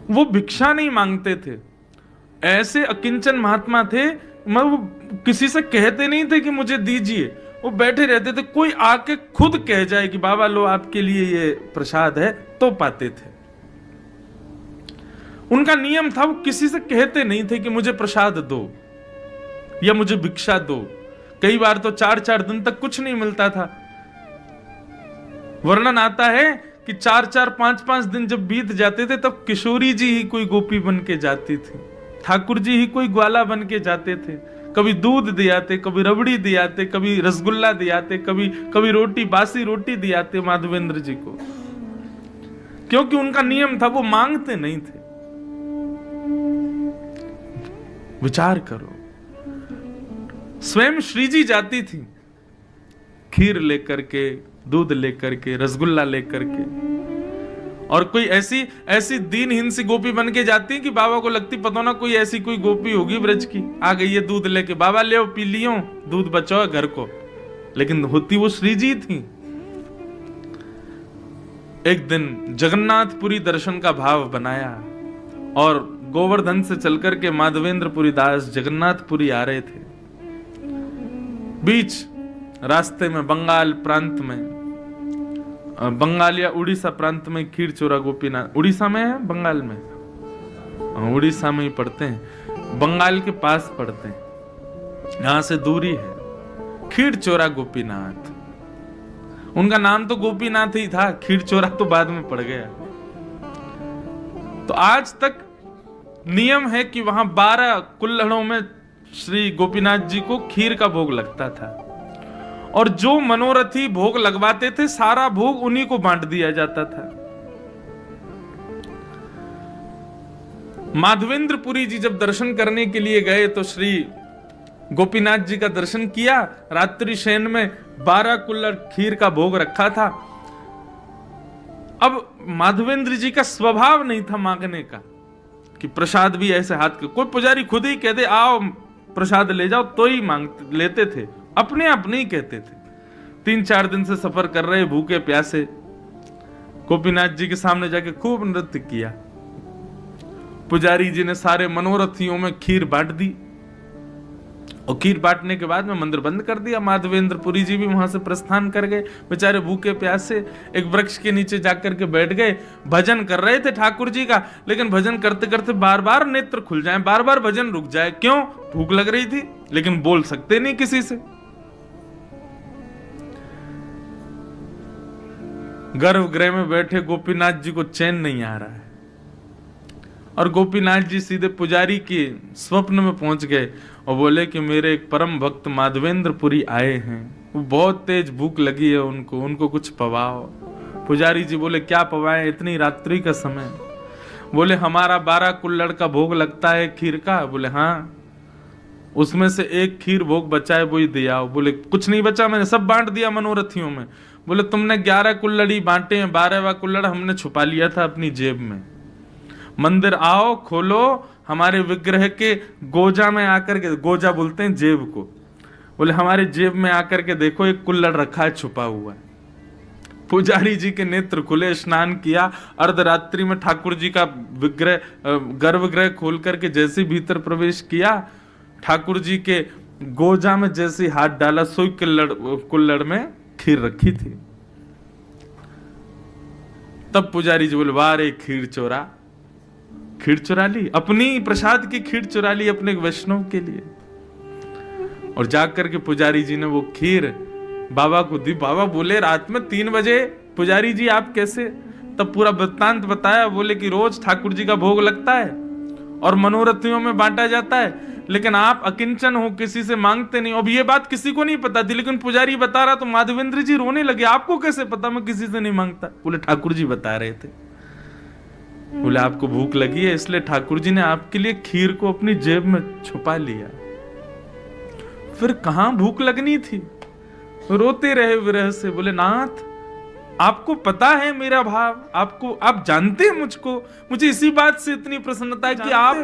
वो भिक्षा नहीं मांगते थे, ऐसे अकिंचन महात्मा थे। वो किसी से कहते नहीं थे कि मुझे दीजिए, वो बैठे रहते थे, कोई आके खुद कह जाए कि बाबा लो आपके लिए ये प्रसाद है, तो पाते थे। उनका नियम था, वो किसी से कहते नहीं थे कि मुझे प्रसाद दो या मुझे भिक्षा दो। कई बार तो 4-4 दिन तक कुछ नहीं मिलता था। वर्णन आता है कि 4-4, 5-5 दिन जब बीत जाते थे तब किशोरी जी ही कोई गोपी बन के जाती थी, ठाकुर जी ही कोई ग्वाला बन के जाते थे। कभी दूध दियाते, कभी रबड़ी दियाते, कभी रसगुल्ला दियाते, कभी रोटी, बासी रोटी दियाते माधवेंद्र जी को, क्योंकि उनका नियम था, वो मांगते नहीं थे। विचार करो, स्वयं श्री जी जाती थी खीर लेकर के, दूध लेकर के, रसगुल्ला लेकर के, और कोई ऐसी दीनहीन सी गोपी बन के जाती कि बाबा को लगती पता ना कोई ऐसी कोई गोपी होगी ब्रज की, आ गई है दूध लेके, बाबा ले आओ पी लियो, दूध बचाओ घर को। लेकिन होती वो श्री जी थी। एक दिन जगन्नाथपुरी दर्शन का भाव बनाया और गोवर्धन से चलकर के माधवेंद्रपुरी दास जगन्नाथपुरी आ रहे थे। बीच रास्ते में बंगाल प्रांत में, बंगाल या उड़ीसा प्रांत में खीरचोरा गोपीनाथ, उड़ीसा में है बंगाल में, उड़ीसा में ही पड़ते हैं, बंगाल के पास पड़ते हैं, यहां से दूरी है। खीरचोरा गोपीनाथ, उनका नाम तो गोपीनाथ ही था, खीरचोरा तो बाद में पड़ गया। तो आज तक नियम है कि वहां 12 कुल्हड़ों में श्री गोपीनाथ जी को खीर का भोग लगता था, और जो मनोरथी भोग लगवाते थे सारा भोग उन्हीं को बांट दिया जाता था। माधवेंद्रपुरी जी जब दर्शन करने के लिए गए तो श्री गोपीनाथ जी का दर्शन किया। रात्रि शयन में 12 कुल्हड़ खीर का भोग रखा था। अब माधवेंद्र जी का स्वभाव नहीं था मांगने का कि प्रसाद भी ऐसे हाथ के, कोई पुजारी खुद ही कहते आओ प्रसाद ले जाओ तो ही मांगते लेते थे, अपने आप नहीं कहते थे। 3-4 दिन से सफर कर रहे भूखे प्यासे, गोपीनाथ जी के सामने जाके खूब नृत्य किया। पुजारी जी ने सारे मनोरथियों में खीर बांट दी, और खीर बांटने के बाद में मंदिर बंद कर दिया। माधवेंद्रपुरी जी भी वहां से प्रस्थान कर गए, बेचारे भूखे प्यासे एक वृक्ष के नीचे जाकर के बैठ गए। भजन कर रहे थे ठाकुर जी का, लेकिन भजन करते करते बार बार नेत्र खुल जाए, बार बार भजन रुक जाए। क्यों? भूख लग रही थी, लेकिन बोल सकते नहीं किसी से। गर्भगृह में बैठे गोपीनाथ जी को चैन नहीं आ रहा है, और गोपीनाथ जी सीधे पुजारी के स्वप्न में पहुंच गए और बोले कि मेरे एक परम भक्त माधवेंद्रपुरी आए हैं, वो बहुत तेज भूख लगी है उनको कुछ पवाओ। पुजारी जी बोले क्या पवाएं इतनी रात्रि का समय? बोले हमारा 12 कुल्हड़ का भोग लगता है खीर का। बोले हाँ, उसमें से एक खीर भोग बचा है, वही दे आओ। बोले कुछ नहीं बचा, मैंने सब बांट दिया मनोरथियों में। बोले तुमने 11 कुल्हड़ ही बांटे हैं, 12वां कुल्हड़ हमने छुपा लिया था अपनी जेब में। मंदिर आओ, खोलो, हमारे विग्रह के गोजा में आकर के, गोजा बोलते हैं जेब को, बोले हमारे जेब में आकर के देखो एक कुल्हड़ रखा है छुपा हुआ है। पुजारी जी के नेत्र खुले, स्नान किया, अर्धरात्रि में ठाकुर जी का विग्रह गर्भगृह खोल करके जैसे भीतर प्रवेश किया, ठाकुर जी के गोजा में जैसे हाथ डाला, सोई कुल्हड़ में खीर रखी थी। तब पुजारी जी बोले वाह रे खीर चोरा, खीर चुरा ली, अपनी प्रसाद की खीर चुरा ली अपने वैष्णव के लिए। और जाकर के पुजारी जी ने वो खीर बाबा को दी। बाबा बोले रात में 3 बजे पुजारी जी आप कैसे? तब पूरा वृत्तांत बताया। बोले कि रोज ठाकुर जी का भोग लगता है और मनोरथियों में बांटा जाता है, लेकिन आप अकिंचन हो, किसी से मांगते नहीं। अब ये बात किसी को नहीं पता थी, लेकिन पुजारी बता रहा तो माधवेंद्र जी रोने लगे, आपको कैसे पता मैं किसी से नहीं मांगता? बोले ठाकुर जी बता रहे थे। बोले आपको भूख लगी है इसलिए ठाकुर जी ने आपके लिए खीर को अपनी जेब में छुपा लिया। फिर कहां भूख लगनी थी? रोते रहे विरह से। बोले नाथ आपको पता है मेरा भाव, आपको, आप जानते हैं मुझको, मुझे इसी बात से इतनी प्रसन्नता है कि आप।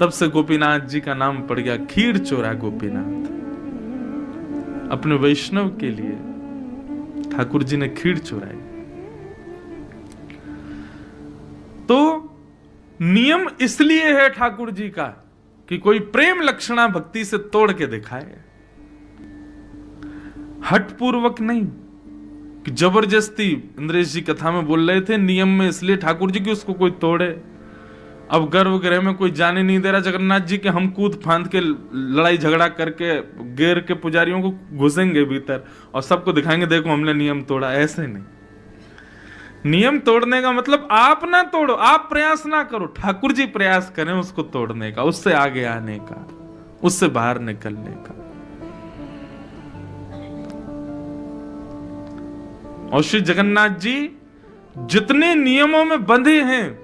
तब से गोपीनाथ जी का नाम पड़ गया खीर चोरा गोपीनाथ। अपने वैष्णव के लिए ठाकुर जी ने खीर चोराई। तो नियम इसलिए है ठाकुर जी का कि कोई प्रेम लक्षणा भक्ति से तोड़ के दिखाए, हठपूर्वक नहीं कि जबरदस्ती। इंद्रेश जी कथा में बोल रहे थे नियम में इसलिए ठाकुर जी कि उसको कोई तोड़े। अब गर्भगृह में कोई जाने नहीं दे रहा जगन्नाथ जी के, हम कूद फांद के लड़ाई झगड़ा करके गेर के पुजारियों को घुसेंगे भीतर और सबको दिखाएंगे देखो हमने नियम तोड़ा। ऐसे नहीं, नियम तोड़ने का मतलब आप ना तोड़ो, आप प्रयास ना करो, ठाकुर जी प्रयास करें उसको तोड़ने का, उससे आगे आने का, उससे बाहर निकलने का। और श्री जगन्नाथ जी जितने नियमों में बंधे हैं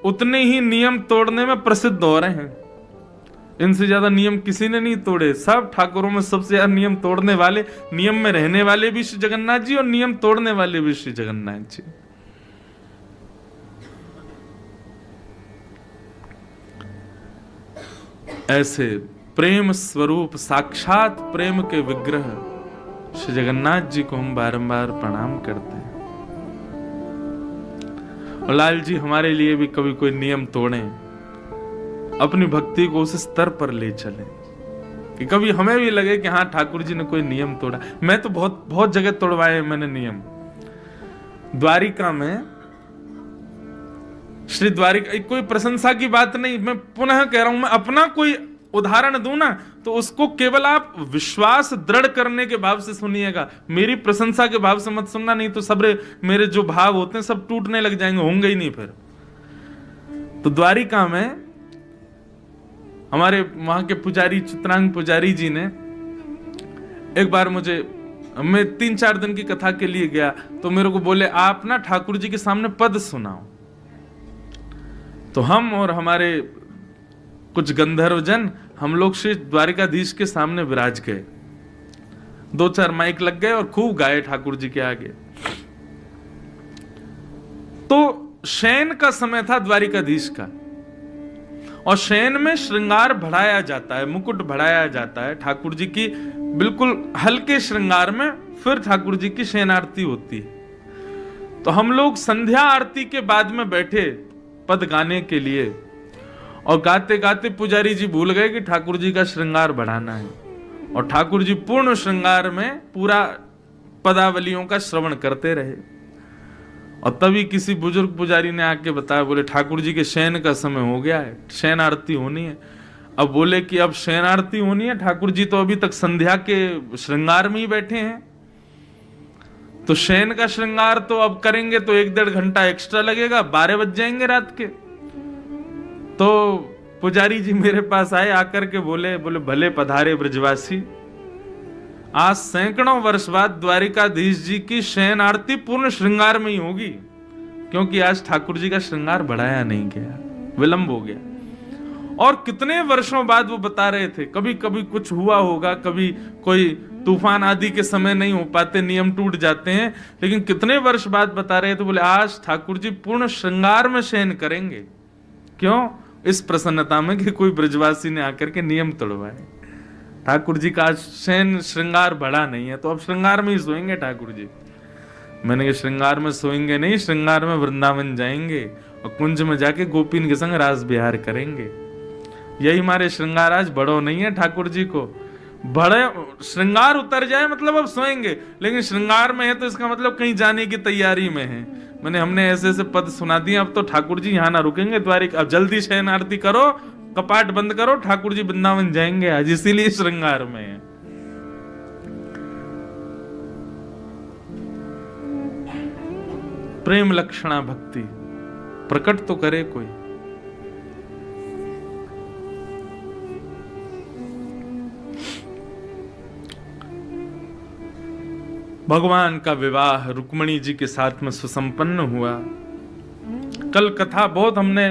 उतने ही नियम तोड़ने में प्रसिद्ध हो रहे हैं। इनसे ज्यादा नियम किसी ने नहीं तोड़े। सब ठाकुरों में सबसे ज्यादा नियम तोड़ने वाले, नियम में रहने वाले भी श्री जगन्नाथ जी और नियम तोड़ने वाले भी श्री जगन्नाथ जी। ऐसे प्रेम स्वरूप साक्षात प्रेम के विग्रह श्री जगन्नाथ जी को हम बारंबार प्रणाम करते हैं। और लाल जी हमारे लिए भी कभी कोई नियम तोड़े, अपनी भक्ति को उस स्तर पर ले चले कि कभी हमें भी लगे कि हाँ ठाकुर जी ने कोई नियम तोड़ा। मैं तो बहुत बहुत जगह तोड़वाए मैंने नियम। द्वारिका में श्री द्वारिका, कोई प्रशंसा की बात नहीं, मैं पुनः कह रहा हूं, मैं अपना कोई उदाहरण दूं ना तो उसको केवल आप विश्वास दृढ़ करने के भाव से सुनिएगा, मेरी प्रशंसा के भाव से मत सुनना, नहीं तो सब मेरे जो भाव होते हैं सब टूटने लग जाएंगे, होंगे ही नहीं फिर। तो द्वारिका में हमारे वहां के पुजारी चित्रांग पुजारी जी ने एक बार मुझे, मैं 3-4 दिन की कथा के लिए गया तो मेरे को बोले आप ना ठाकुर जी के सामने पद सुनाओ। तो हम और हमारे कुछ गंधर्व जन, हम लोग श्री द्वारिकाधीश के सामने विराज गए, 2-4 माइक लग गए और खूब गाए ठाकुर जी के आगे। तो शयन का समय था द्वारिकाधीश का, और शयन में श्रृंगार बढ़ाया जाता है, मुकुट बढ़ाया जाता है ठाकुर जी की, बिल्कुल हल्के श्रृंगार में फिर ठाकुर जी की शयन आरती होती है। तो हम लोग संध्या आरती के बाद में बैठे पद गाने के लिए, और गाते गाते पुजारी जी भूल गए कि ठाकुर जी का श्रृंगार बढ़ाना है, और ठाकुर जी पूर्ण श्रृंगार में पूरा पदावलियों का श्रवण करते रहे। और तभी किसी बुजुर्ग पुजारी ने आके बताया, बोले ठाकुर जी के शयन का समय हो गया है, शयन आरती होनी है। अब बोले कि अब शयन आरती होनी है, ठाकुर जी तो अभी तक संध्या के श्रृंगार में ही बैठे हैं, तो शयन का श्रृंगार तो अब करेंगे तो 1-1.5 घंटा एक्स्ट्रा लगेगा, 12 बज जाएंगे रात के। तो पुजारी जी मेरे पास आए, आकर के बोले भले पधारे ब्रजवासी, आज सैकड़ों वर्ष बाद द्वारिकाधीश जी की शयन आरती पूर्ण श्रृंगार में ही होगी, क्योंकि आज ठाकुर जी का श्रृंगार बढ़ाया नहीं गया, विलंब हो गया। और कितने वर्षों बाद वो बता रहे थे, कभी कभी कुछ हुआ होगा, कभी कोई तूफान आदि के समय नहीं हो पाते, नियम टूट जाते हैं, लेकिन कितने वर्ष बाद बता रहे थे, बोले आज ठाकुर जी पूर्ण श्रृंगार में शयन करेंगे। क्यों? इस प्रसन्नता में कि कोई ब्रजवासी ने आकर के नियम तोड़वाए। ठाकुर जी का शयन श्रृंगार बढ़ा नहीं है, तो अब श्रृंगार में ही सोएंगे ठाकुर जी। मैंने कहा श्रृंगार में सोएंगे नहीं, श्रृंगार में वृंदावन जाएंगे और कुंज में जाके गोपीन के संग रास विहार करेंगे। यही हमारे श्रृंगार आज बड़ो नहीं है ठाकुर जी को, बड़े श्रृंगार उतर जाए मतलब अब सोएंगे, लेकिन श्रृंगार में है तो इसका मतलब कहीं जाने की तैयारी में है। मैंने हमने ऐसे ऐसे पद सुना दिए, अब तो ठाकुर जी यहाँ ना रुकेंगे द्वारिका, अब जल्दी शयन आरती करो, कपाट बंद करो, ठाकुर जी वृंदावन जाएंगे आज, इसीलिए श्रृंगार में है। प्रेम लक्षणा भक्ति प्रकट तो करे कोई। भगवान का विवाह रुक्मिणी जी के साथ में सुसंपन्न हुआ। कल कथा बहुत हमने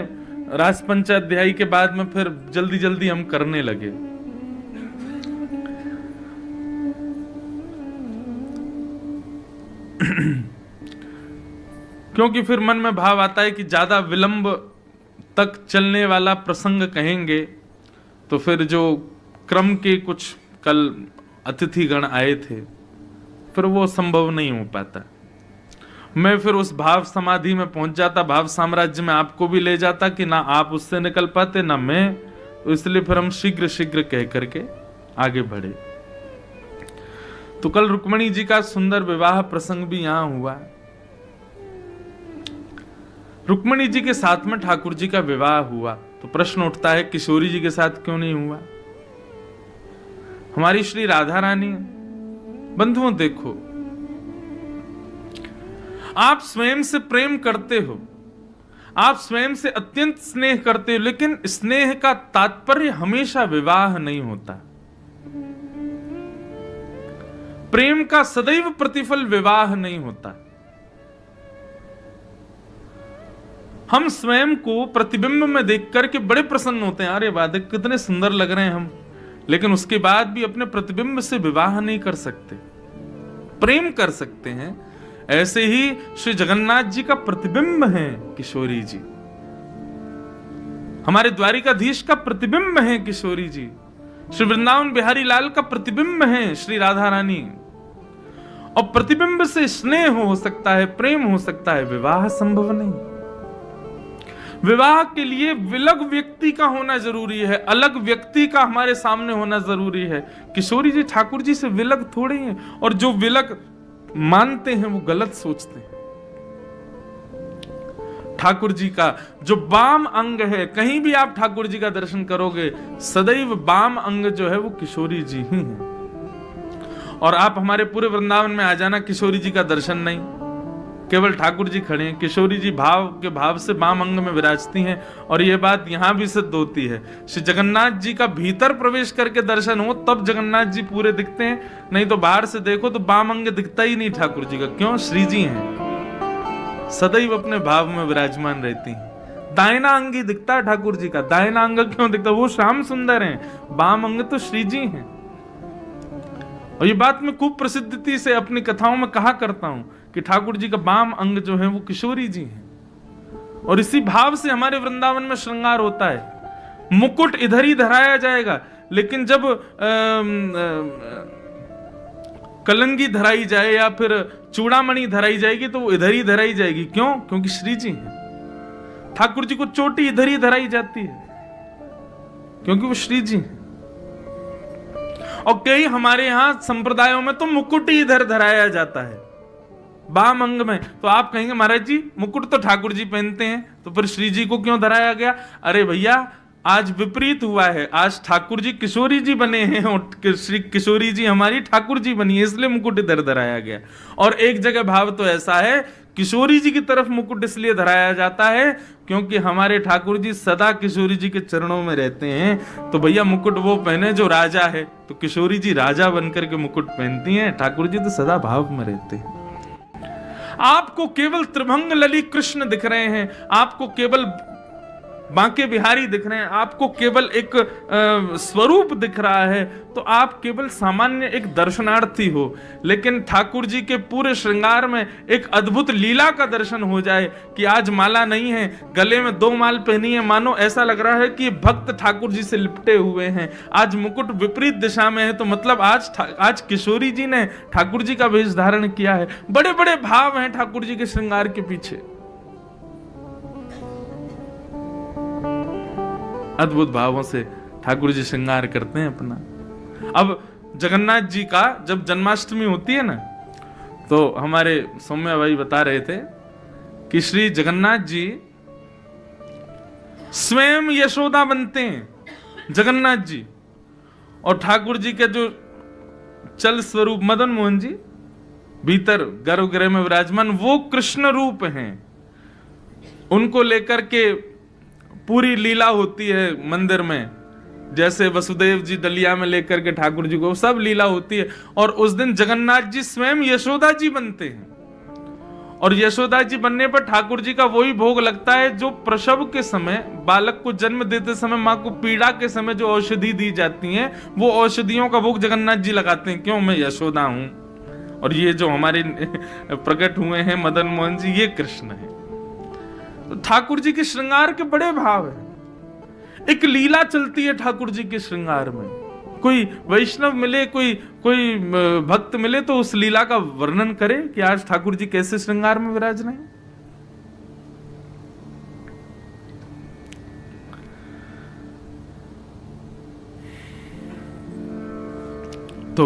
रासपंचाध्यायी के बाद में फिर जल्दी जल्दी हम करने लगे। क्योंकि फिर मन में भाव आता है कि ज्यादा विलंब तक चलने वाला प्रसंग कहेंगे तो फिर जो क्रम के कुछ कल अतिथिगण आए थे फिर वो संभव नहीं हो पाता। मैं फिर उस भाव समाधि में पहुंच जाता, भाव साम्राज्य में आपको भी ले जाता कि ना आप उससे निकल पाते ना मैं, तो इसलिए फिर हम शीघ्र शीघ्र कह करके आगे बढ़े। तो कल रुक्मणी जी का सुंदर विवाह प्रसंग भी यहां हुआ। रुक्मणी जी के साथ में ठाकुर जी का विवाह हुआ, तो प्रश्न उठता है किशोरी जी के साथ क्यों नहीं हुआ? हमारी श्री राधा रानी, बंधुओं देखो, आप स्वयं से प्रेम करते हो, आप स्वयं से अत्यंत स्नेह करते हो, लेकिन स्नेह का तात्पर्य हमेशा विवाह नहीं होता। प्रेम का सदैव प्रतिफल विवाह नहीं होता। हम स्वयं को प्रतिबिंब में देख करके बड़े प्रसन्न होते हैं, अरे वाह कितने सुंदर लग रहे हैं हम, लेकिन उसके बाद भी अपने प्रतिबिंब से विवाह नहीं कर सकते, प्रेम कर सकते हैं। ऐसे ही श्री जगन्नाथ जी का प्रतिबिंब है किशोरी जी, हमारे द्वारिकाधीश का प्रतिबिंब है किशोरी जी, श्री वृंदावन बिहारी लाल का प्रतिबिंब है श्री राधा रानी। और प्रतिबिंब से स्नेह हो सकता है, प्रेम हो सकता है, विवाह संभव नहीं। विवाह के लिए विलग व्यक्ति का होना जरूरी है, अलग व्यक्ति का हमारे सामने होना जरूरी है। किशोरी जी ठाकुर जी से विलग थोड़े हैं, और जो विलग मानते हैं वो गलत सोचते हैं। ठाकुर जी का जो वाम अंग है, कहीं भी आप ठाकुर जी का दर्शन करोगे सदैव वाम अंग जो है वो किशोरी जी ही है। और आप हमारे पूरे वृंदावन में आ जाना, किशोरी जी का दर्शन नहीं, केवल ठाकुर जी खड़े हैं। किशोरी जी भाव के भाव से वाम अंग में विराजती हैं, और यह बात यहां भी सिद्ध होती है। श्री जगन्नाथ जी का भीतर प्रवेश करके दर्शन हो तब जगन्नाथ जी पूरे दिखते हैं, नहीं तो बाहर से देखो तो वाम अंग दिखता ही नहीं ठाकुर जी का। क्यों? श्री जी हैं, सदैव अपने भाव में विराजमान रहती हैं। दाहिना अंग ही दिखता है ठाकुर जी का, दाहिना अंग क्यों दिखता? वो श्याम सुंदर हैं, वाम अंग तो श्री जी हैं। और ये बात मैं खूब प्रसिद्धि से अपनी कथाओं में कहा करता हूं कि ठाकुर जी का वाम अंग जो है वो किशोरी जी हैं। और इसी भाव से हमारे वृंदावन में श्रृंगार होता है। मुकुट इधर ही धराया जाएगा, लेकिन जब कलंगी धराई जाए या फिर चूड़ामणि धराई जाएगी तो वो इधर ही धराई जाएगी। क्यों? क्योंकि श्री जी हैं। ठाकुर जी को चोटी इधर ही धराई जाती है क्योंकि वो श्री जी हैं। और कई हमारे यहां संप्रदायों में तो मुकुट ही इधर धराया जाता है वाम अंग में। तो आप कहेंगे महाराज जी मुकुट तो ठाकुर जी पहनते हैं, तो फिर श्री जी को क्यों धराया गया? अरे भैया आज विपरीत हुआ है, आज ठाकुर जी किशोरी जी बने हैं और श्री किशोरी जी हमारी ठाकुर जी बनी है, इसलिए मुकुट इधर धराया गया। और एक जगह भाव तो ऐसा है, किशोरी जी की तरफ मुकुट इसलिए धराया जाता है क्योंकि हमारे ठाकुर जी सदा किशोरी जी के चरणों में रहते हैं। तो भैया मुकुट वो पहने जो राजा है, तो किशोरी जी राजा बनकर के मुकुट पहनती हैं, ठाकुर जी तो सदा भाव में रहते हैं। आपको केवल त्रिभंग लली कृष्ण दिख रहे हैं, आपको केवल बांके बिहारी दिख रहे हैं, आपको केवल एक स्वरूप दिख रहा है, तो आप केवल सामान्य एक दर्शनार्थी हो। लेकिन ठाकुर जी के पूरे श्रृंगार में एक अद्भुत लीला का दर्शन हो जाए कि आज माला नहीं है, गले में 2 माल पहनी है, मानो ऐसा लग रहा है कि भक्त ठाकुर जी से लिपटे हुए हैं। आज मुकुट विपरीत दिशा में है, तो मतलब आज किशोरी जी ने ठाकुर जी का वेश धारण किया है। बड़े बड़े भाव हैं ठाकुर जी के श्रृंगार के पीछे, अद्भुत भावों से ठाकुर जी श्रृंगार करते हैं अपना। अब जगन्नाथ जी का जब जन्माष्टमी होती है ना, तो हमारे सौम्या भाई बता रहे थे कि श्री जगन्नाथ जी स्वयं यशोदा बनते हैं जगन्नाथ जी, और ठाकुर जी के जो चल स्वरूप मदन मोहन जी भीतर गर्भगृह में विराजमान वो कृष्ण रूप हैं। उनको लेकर के पूरी लीला होती है मंदिर में, जैसे वसुदेव जी दलिया में लेकर के ठाकुर जी को सब लीला होती है। और उस दिन जगन्नाथ जी स्वयं यशोदा जी बनते हैं, और यशोदा जी बनने पर ठाकुर जी का वही भोग लगता है जो प्रसव के समय, बालक को जन्म देते समय मां को पीड़ा के समय जो औषधि दी जाती हैं, वो औषधियों का भोग जगन्नाथ जी लगाते हैं। क्यों? मैं यशोदा हूं, और ये जो हमारे प्रकट हुए हैं मदन मोहन जी, ये कृष्ण है। तो ठाकुर जी के श्रृंगार के बड़े भाव हैं। एक लीला चलती है ठाकुर जी के श्रृंगार में, कोई वैष्णव मिले, कोई भक्त मिले तो उस लीला का वर्णन करे कि आज ठाकुर जी कैसे श्रृंगार में विराज रहे हैं। तो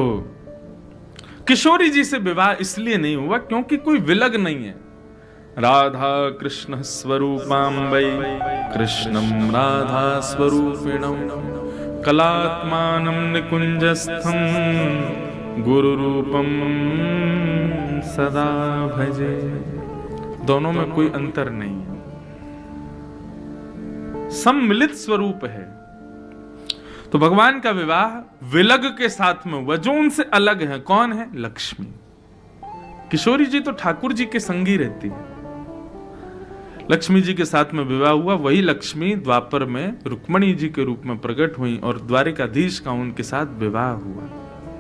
किशोरी जी से विवाह इसलिए नहीं हुआ क्योंकि कोई विलग नहीं है। राधा कृष्ण स्वरूपाम्बै कृष्णं राधा स्वरूपिणं कलात्मानं निकुंजस्थं गुरुरूपं सदा भजे। दोनों में कोई अंतर नहीं है, सम्मिलित स्वरूप है। तो भगवान का विवाह विलग के साथ में हुआ, जो उनसे अलग है। कौन है? लक्ष्मी। किशोरी जी तो ठाकुर जी के संगी रहती है, लक्ष्मी जी के साथ में विवाह हुआ। वही लक्ष्मी द्वापर में रुक्मणी जी के रूप में प्रकट हुई और द्वारिकाधीश का उनके साथ विवाह हुआ।